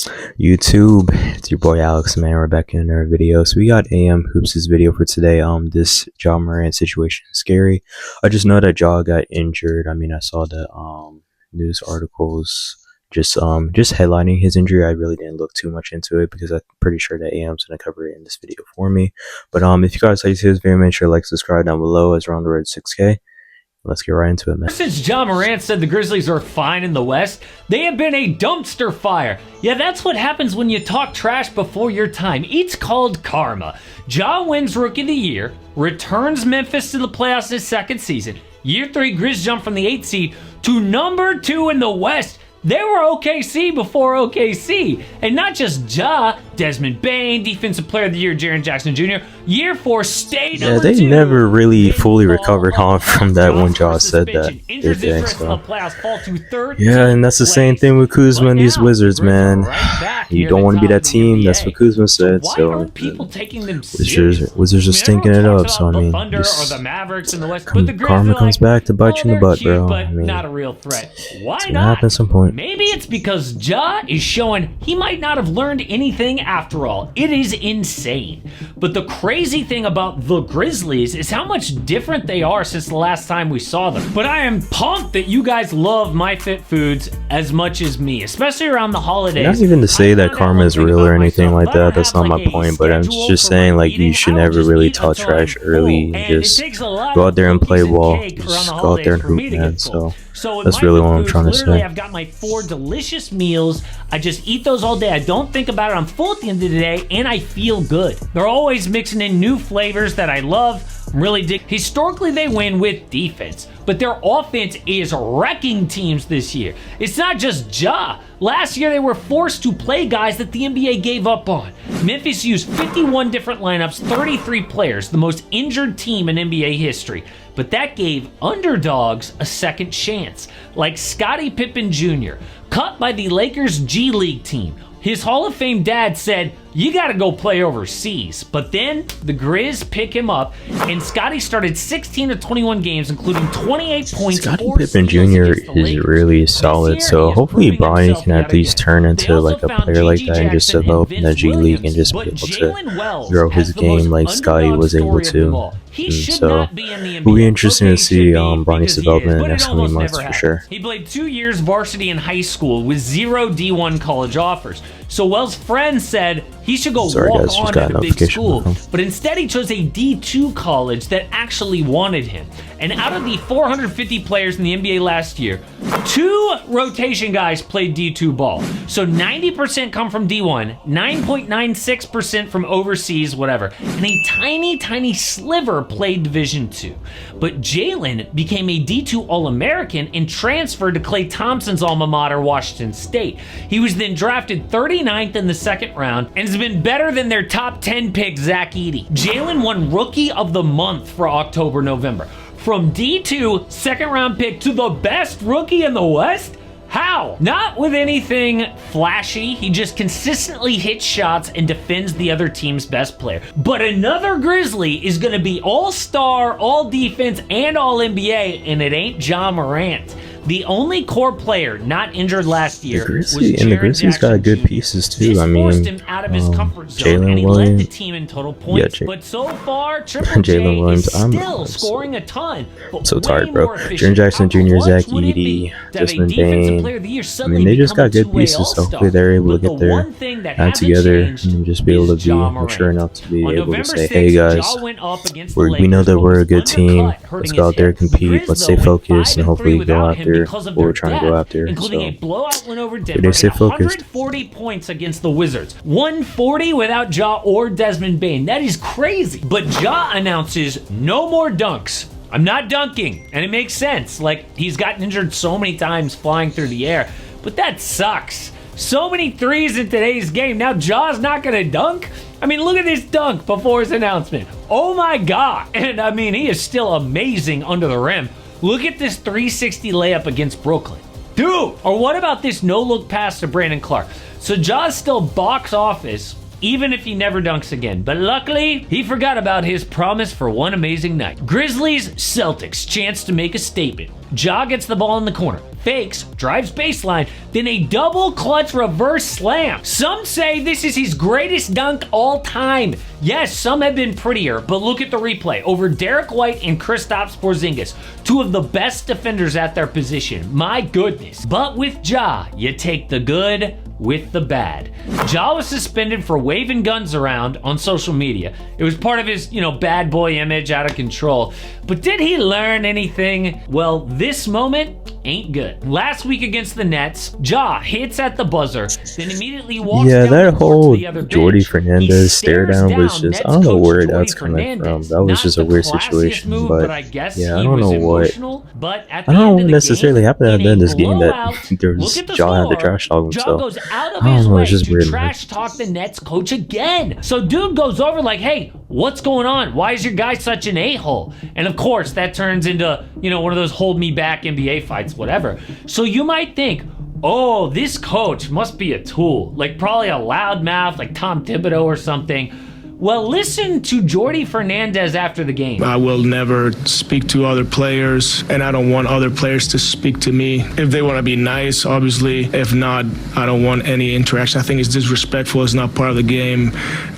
YouTube, it's your boy Alex, man. We're back in another video. So we got AM Hoops' video for today. This Ja Morant situation is scary. I just know that Ja got injured. I mean, I saw the news articles just headlining his injury. I really didn't look too much into it because I'm pretty sure that AM's gonna cover it in this video for me. But if you guys like to see this video, make sure to like, subscribe down below as we're on the road to 6K. Let's get right into it, man. Since Ja Morant said the Grizzlies are fine in the West, they have been a dumpster fire. Yeah, that's what happens when you talk trash before your time. It's called karma. Ja wins Rookie of the Year, returns Memphis to the playoffs his second season. Year 3, Grizz jump from the 8th seed to number 2 in the West. They were OKC before OKC. And not just Ja, Desmond Bane, Defensive Player of the Year, Jaren Jackson Jr. Year 4, stayed yeah, they 2. never really fully recovered from that when Ja said that. Yeah, and that's the same thing with Kuzma and these Wizards, man. You don't want to be that team. That's what Kuzma said. So Wizards are stinking it up. So I mean, karma comes back to bite you in the butt, bro. I mean, not a real threat. Why it's gonna happen at some point. Maybe it's because Ja is showing he might not have learned anything after all. It is insane. But the crazy thing about the Grizzlies is how much different they are since the last time we saw them. But I am pumped that you guys love MyFitFoods as much as me, especially around the holidays. Not even to say that karma is real or anything like that. That's not my point. But I'm just saying, like, you should never really talk trash early and just go out there and play ball. Just go out there and hoop, man. So that's really what I'm trying to say. I've got my 4 delicious meals. I just eat those all day. I don't think about it. I'm full at the end of the day, and I feel good. They're always mixing in new flavors that I love. I'm really dig. Historically, they win with defense, but their offense is wrecking teams this year. It's not just Ja. Last year, they were forced to play guys that the NBA gave up on. Memphis used 51 different lineups, 33 players, the most injured team in NBA history. But that gave underdogs a second chance, like Scottie Pippen Jr., cut by the Lakers G League team. His Hall of Fame dad said, "You gotta go play overseas." But then the Grizz pick him up, and Scottie started 16 of 21 games, including 28 points. Scottie Pippen Jr. is really solid, so hopefully Bronny can at least turn into like a player like that and just develop in the G League and just be able to grow his game like Scottie was able to. So it'll be interesting to see Bronny's development in the next coming months for sure. He played 2 years varsity in high school with 0 D1 college offers. So Wells' friend said he should go walk on at a big school, but instead he chose a D2 college that actually wanted him. And out of the 450 players in the NBA last year, 2 rotation guys played D2 ball. So 90% come from D1, 9.96% from overseas, whatever, and a tiny, tiny sliver played Division II. But Jalen became a D2 All-American and transferred to Klay Thompson's alma mater, Washington State. He was then drafted 39th in the second round and has been better than their top 10 pick, Zach Edey. Jalen won Rookie of the Month for October, November. From D2 second round pick to the best rookie in the West? How? Not with anything flashy. He just consistently hits shots and defends the other team's best player. But another Grizzly is going to be all-star, all-defense, and all-NBA, and it ain't Ja Morant. The only core player not injured last year was the Grizzlies got good pieces too. I mean, Jalen Williams, the team in total points. Yeah, but so far, Jalen Williams, is still scoring a ton. I'm so tired, bro. Jaren Jackson Jr., Zach Edey, Desmond Bane. I mean, they just got good pieces. So hopefully they're able to get their act together and just be able to be mature enough to be able to say, "Hey guys, we know that we're a good team. Let's go out there and compete. Let's stay focused and hopefully go after what we're trying to go after." Including so a blowout win over Denver, they stay focused. 140 points against the Wizards, 140 without Ja or Desmond Bane. That is crazy. But Ja announces no more dunks. I'm not dunking, and it makes sense. Like, he's gotten injured so many times flying through the air, but that sucks. So many threes in today's game. Now Ja's not gonna dunk? I mean, look at this dunk before his announcement. Oh my God. And I mean, he is still amazing under the rim. Look at this 360 layup against Brooklyn. Dude! Or what about this no-look pass to Brandon Clark? So Ja's still box office, even if he never dunks again. But luckily, he forgot about his promise for one amazing night. Grizzlies, Celtics, chance to make a statement. Ja gets the ball in the corner, fakes, drives baseline, then a double clutch reverse slam. Some say this is his greatest dunk all time. Yes, some have been prettier, but look at the replay. Over Derek White and Kristaps Porzingis, two of the best defenders at their position. My goodness. But with Ja, you take the good with the bad. Ja was suspended for waving guns around on social media. It was part of his, bad boy image, out of control. But did he learn anything? Well, this moment ain't good. Last week against the Nets, Ja hits at the buzzer, then immediately walks down that the court whole to the other bench. Jordy Fernandez stare down was just, Nets I don't know coach where Jordy that's coming from. Fernandez. That was Not just a the weird classiest situation, move, but I guess yeah, I he don't was know what. emotional. But at the I don't end know of what the necessarily game, happened in in a this game that blowout, there look was at the Ja had to score. trash talk Ja himself. goes out of I his don't know, way it's just to weird, man. trash talk the Nets coach again. So dude goes over like, hey, what's going on? Why is your guy such an a-hole? And of course, that turns into, one of those hold me back NBA fights, whatever. So you might think, oh, this coach must be a tool, like probably a loudmouth like Tom Thibodeau or something. Well, listen to Jordy Fernandez after the game. I will never speak to other players, and I don't want other players to speak to me. If they want to be nice, obviously. If not, I don't want any interaction. I think it's disrespectful. It's not part of the game.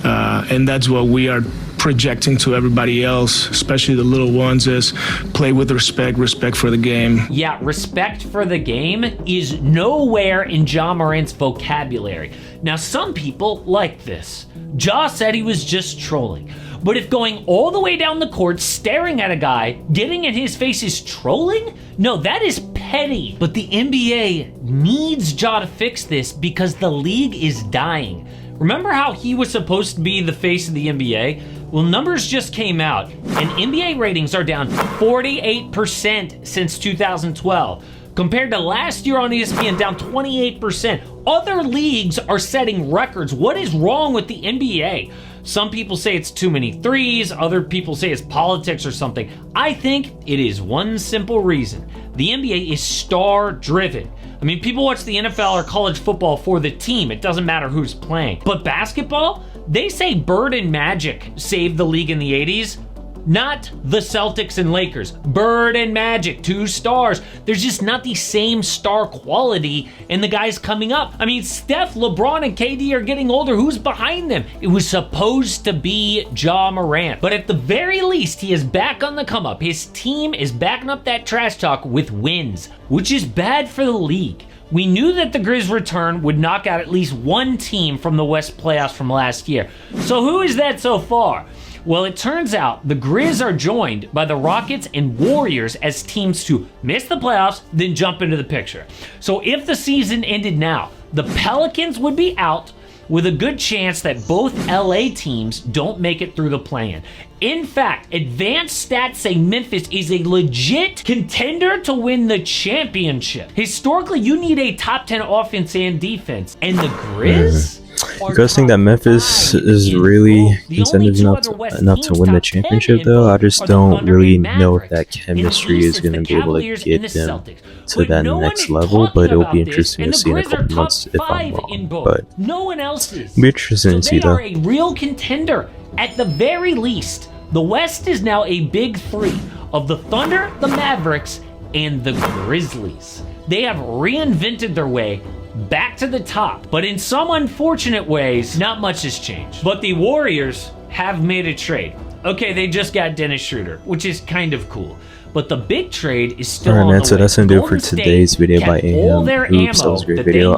And that's what we are projecting to everybody else, especially the little ones, is play with respect for the game. Yeah, respect for the game is nowhere in Ja Morant's vocabulary. Now, some people like this. Ja said he was just trolling. But if going all the way down the court, staring at a guy, getting in his face is trolling? No, that is petty. But the NBA needs Ja to fix this because the league is dying. Remember how he was supposed to be the face of the NBA? Well, numbers just came out, and NBA ratings are down 48% since 2012. Compared to last year on ESPN, down 28%. Other leagues are setting records. What is wrong with the NBA? Some people say it's too many threes. Other people say it's politics or something. I think it is one simple reason. The NBA is star-driven. I mean, people watch the NFL or college football for the team. It doesn't matter who's playing. But basketball? They say Bird and Magic saved the league in the 80s. Not the Celtics and Lakers. Bird and Magic, 2 stars. There's just not the same star quality in the guys coming up. I mean, Steph, LeBron, and KD are getting older. Who's behind them? It was supposed to be Ja Morant. But at the very least, he is back on the come up. His team is backing up that trash talk with wins, which is bad for the league. We knew that the Grizz return would knock out at least one team from the West playoffs from last year. So who is that so far? Well, it turns out the Grizz are joined by the Rockets and Warriors as teams to miss the playoffs, then jump into the picture. So if the season ended now, the Pelicans would be out with a good chance that both LA teams don't make it through the play-in. In fact, advanced stats say Memphis is a legit contender to win the championship. Historically, you need a top 10 offense and defense, and the Grizz? You guys think that Memphis is really contenders enough to win the championship, though? I just don't really know if that chemistry is going to be able to get them to that next level, but it'll be interesting to see in a couple months if I'm wrong. But no one else is. It'll be interesting to see, though. They are a real contender. At the very least, the West is now a big three of the Thunder, the Mavericks, and the Grizzlies. They have reinvented their way back to the top, but in some unfortunate ways, not much has changed. But the Warriors have made a trade. Okay, they just got Dennis Schroeder, which is kind of cool. But the big trade is still on the way. So that's gonna do it for today's video by AM. Oops, that was a great video.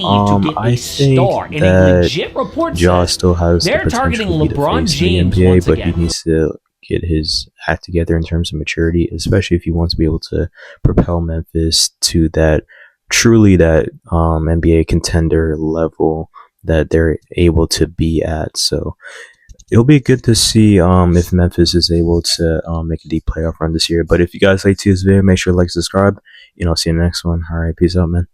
I think that Ja still has the potential to be the face of the NBA, but he needs to get his act together in terms of maturity, especially if he wants to be able to propel Memphis to that truly that NBA contender level that they're able to be at. So it'll be good to see if Memphis is able to make a deep playoff run this year. But if you guys like this video, make sure to like, subscribe, and I'll see you in the next one. All right, peace out, man.